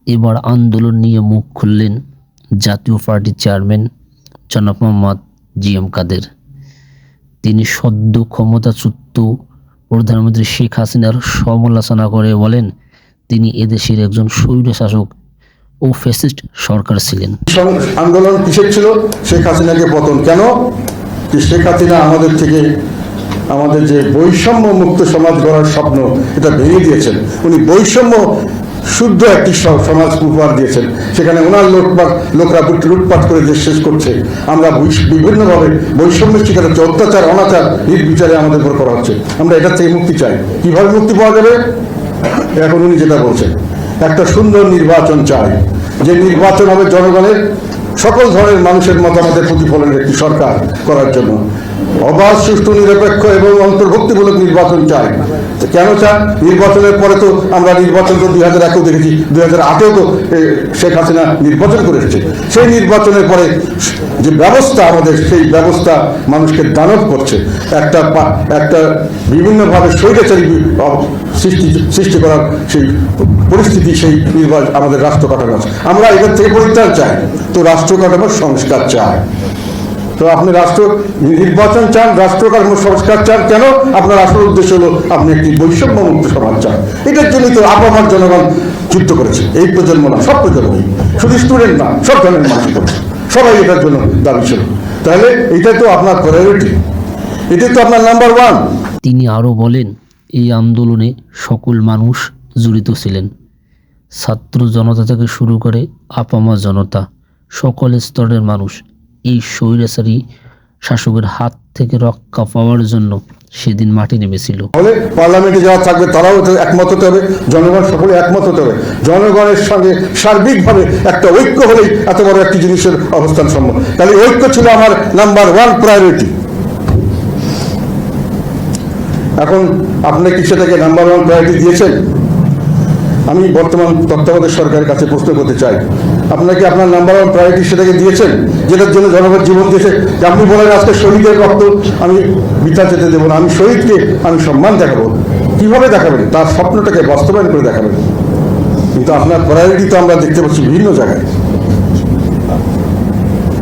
এবার আন্দোলন নিয়ে মুখ খুললেন জাতীয় পার্টির চেয়ারম্যান জনাব মোহাম্মদ জি.এম. কাদের। তিনি সদ্য ক্ষমতাচ্যুত প্রধানমন্ত্রী শেখ হাসিনার সমালোচনা করে বলেন, তিনি এদেশের একজন স্বৈরশাসক ও ফ্যাসিস্ট সরকার ছিলেন। আন্দোলন কিসের ছিল? শেখ হাসিনাকে পতন। কেন? শেখ হাসিনা আমাদের যে বৈষম্য মুক্ত সমাজ গড়ার স্বপ্ন, এটা ভেঙে দিয়েছেন। উনি বৈষম্য শুদ্ধ একটি সমাজ উপহার দিয়েছেন। সেখানে ওনার লোকরা লুটপাট করে দেশ শেষ করছে। আমরা বিভিন্নভাবে বৈষম্যের শিকার হচ্ছে, অত্যাচার অনাচার নির্বিচারে আমাদের উপর করা হচ্ছে। আমরা এটার থেকে মুক্তি চাই। কিভাবে মুক্তি পাওয়া যাবে? এখন উনি যেটা বলছেন, একটা সুন্দর নির্বাচন চাই, যে নির্বাচন হবে জনগণের সকল ধরনের মানুষের মতামতের প্রতিফলনের একটি সরকার করার জন্য। অবাধ, সুষ্ঠু, নিরপেক্ষ এবং অন্তর্ভুক্তিমূলক নির্বাচন চাই। কেন চান? নির্বাচনের পরে তো আমরা নির্বাচন তো 2001-এও দেখেছি, 2008-এও তো শেখ হাসিনা নির্বাচন করে এসেছে। সেই নির্বাচনের পরে যে ব্যবস্থা আমাদের, সেই ব্যবস্থা মানুষকে দানব করছে। একটা বিভিন্নভাবে স্বৈরাচারী সৃষ্টি করার সেই পরিস্থিতি, সেই নির্বাচন আমাদের রাষ্ট্র কাঠামো। আমরা এটার থেকে পরিত্রাণ চাই, তো রাষ্ট্র কাঠামোর সংস্কার চাই। তো আপনি নির্বাচন চান, রাষ্ট্র কাঠামোর সংস্কার চান। কেন? আপনার আসল উদ্দেশ্য হলো আপনি একটি বৈষম্য মুক্ত সমাজ চান। এটার জন্যই তো আপামার জনগণ যুদ্ধ করেছে। এই প্রজন্ম না, সব প্রজন্মই, শুধু স্টুডেন্ট না, সব ধরনের মানুষ করেছে। সবাই এটার জন্য দাবি ছিল। তাহলে এটা তো আপনার প্রায়োরিটি, এটাই তো আপনার নাম্বার ওয়ান। তিনি আরও বলেন, এই আন্দোলনে সকল মানুষ জড়িত ছিলেন। ছাত্র জনতা থেকে শুরু করে আপামর জনতা, সকল স্তরের মানুষ এই স্বৈরাচারী শাসকের হাত থেকে রক্ষা পাওয়ার জন্য সেদিন মাটি নেমেছিল। পার্লামেন্টে যারা থাকবে তারাও একমত হতে হবে, জনগণ সকলে একমত হতে হবে। জনগণের সঙ্গে সার্বিকভাবে একটা ঐক্য হলেই এত বড় একটি জিনিসের অবস্থান সম্ভব। তাহলে ঐক্য ছিল আমার নাম্বার ওয়ান প্রায়োরিটি। এখন আপনি কি সেটাকে নাম্বার ওয়ান প্রায়োরিটি দিয়েছেন? আমি বর্তমান তত্ত্বাবধায়ক সরকারের কাছে প্রশ্ন করতে চাই, আপনারা কি আপনার নাম্বার ওয়ান প্রায়োরিটি সেটাকে দিয়েছেন, যেটার জন্য জনগণ জীবন দিয়েছে? আপনি বলেন আজকে শহীদের রক্ত আমি বৃথা যেতে দেবো না, আমি শহীদকে আমি সম্মান দেখাবো। কিভাবে দেখাবেন? তার স্বপ্নটাকে বাস্তবায়ন করে দেখাবেন। কিন্তু আপনার প্রায়োরিটি তো আমরা দেখতে পাচ্ছি বিভিন্ন জায়গায়।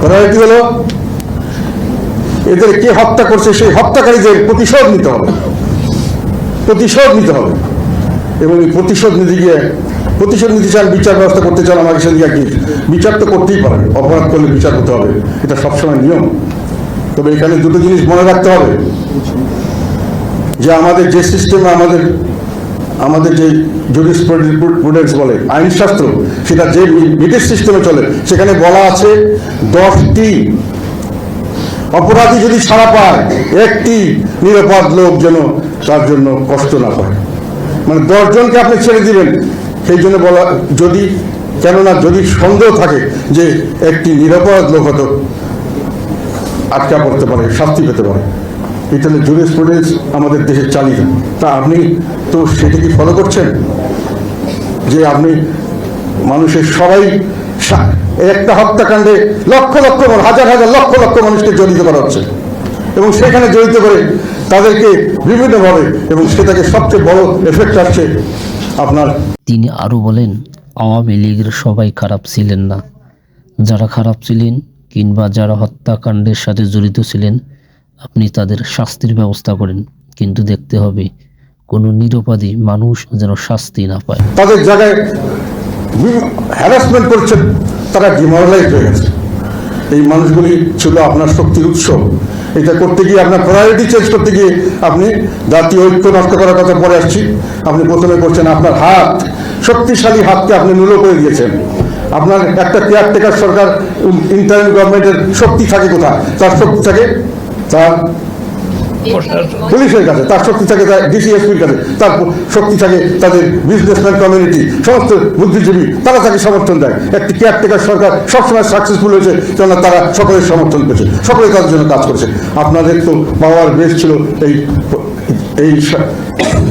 প্রায়োরিটি হলো এদের কে হত্যা করছে সেই হত্যাকারীদের প্রতিশোধ নিতে হবে, প্রতিশোধ নিতে হবে। এবং এই প্রতিশোধ নিতে চান, বিচার ব্যবস্থা করতে চান, আমাকে সেদিকে কি বিচার তো করতেই পারেন। অপরাধ করলে বিচার হতে হবে, এটা সবসময় নিয়ম। তবে এখানে দুটো জিনিস মনে রাখতে হবে, যে আমাদের যে সিস্টেমে আমাদের যে জুরিসপ্রুডেন্স বলে আইনশাস্ত্র, সেটা যে ব্রিটিশ সিস্টেমে চলে, সেখানে বলা আছে 10টি অপরাধী যদি ছাড়া পায়, একটি নিরাপদ লোক যেন তার জন্য কষ্ট না পায়। মানে 10 জনকে আপনি ছেড়ে দিবেন, সেই জন্য বলা, কেননা যদি সন্দেহ থাকে যে একটি নিরাপরাধ লোক হয়তো আটকা পড়তে পারে, শাস্তি পেতে পারে। এটা হলো জুরিসপ্রুডেন্স আমাদের দেশের চালিত। তা আপনি তো সেটা কি ফলো করছেন? যে আপনি মানুষের সবাই একটা হত্যাকাণ্ডে লক্ষ লক্ষ হাজার হাজার লক্ষ লক্ষ মানুষকে জড়িত করা হচ্ছে, এবং সেখানে জড়িত করে তাদেরকে বিভিন্নভাবে, এবং সেটাকে সবচেয়ে বড় এফেক্ট আসছে আপনার। তিনি আরও বলেন, আওয়ামী লীগের সবাই খারাপ ছিলেন না। যারা খারাপ ছিলেন কিংবা যারা হত্যাকাণ্ডের সাথে জড়িত ছিলেন, আপনি তাদের শাস্তির ব্যবস্থা করেন, কিন্তু দেখতে হবে কোনো নিরপরাধী মানুষ যেন শাস্তি না পায়। তাদের জায়গায় হ্যারাসমেন্ট করছেন, তারা ডিমোরালাইজ হয়ে গেছে। এই মানুষগুলি ছিল আপনার শক্তির উৎস। এটা করতে গিয়ে, আপনার প্রায়োরিটি চেঞ্জ করতে গিয়ে আপনি জাতীয় ঐক্য নষ্ট করার কথা পরে আসছি। আপনি প্রথমে করছেন আপনার হাত, শক্তিশালী হাতকে আপনি নুলো করে দিয়েছেন। আপনার একটা কেয়ারটেকার সরকার, ইন্টারিম গভর্নমেন্টের শক্তি থাকে কোথায়? তার শক্তি থাকে তার পুলিশের কাছে, তার শক্তি থাকে তার ডিসিএসপির কাছে, তার শক্তি থাকে তাদের বিজনেসম্যান কমিউনিটি, সমস্ত বুদ্ধিজীবী, তারা তাকে সমর্থন দেয়। একটি কেয়ারটেকার সরকার সবসময় সাকসেসফুল হয়েছে, কেননা তারা সকলের সমর্থন পেয়েছে, সকলে তাদের জন্য কাজ করেছে। আপনাদের তো পাওয়ার বেস ছিল এই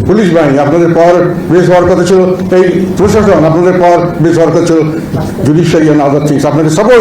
পুলিশ বাহিনী, আপনাদের পাওয়ার বেস হওয়ার কথা ছিল এই প্রশাসন, আপনাদের পাওয়ার বেস হওয়ার কথা ছিল জুডিশিয়ারি অ্যান্ড আদার থিংস। আপনাকে সকল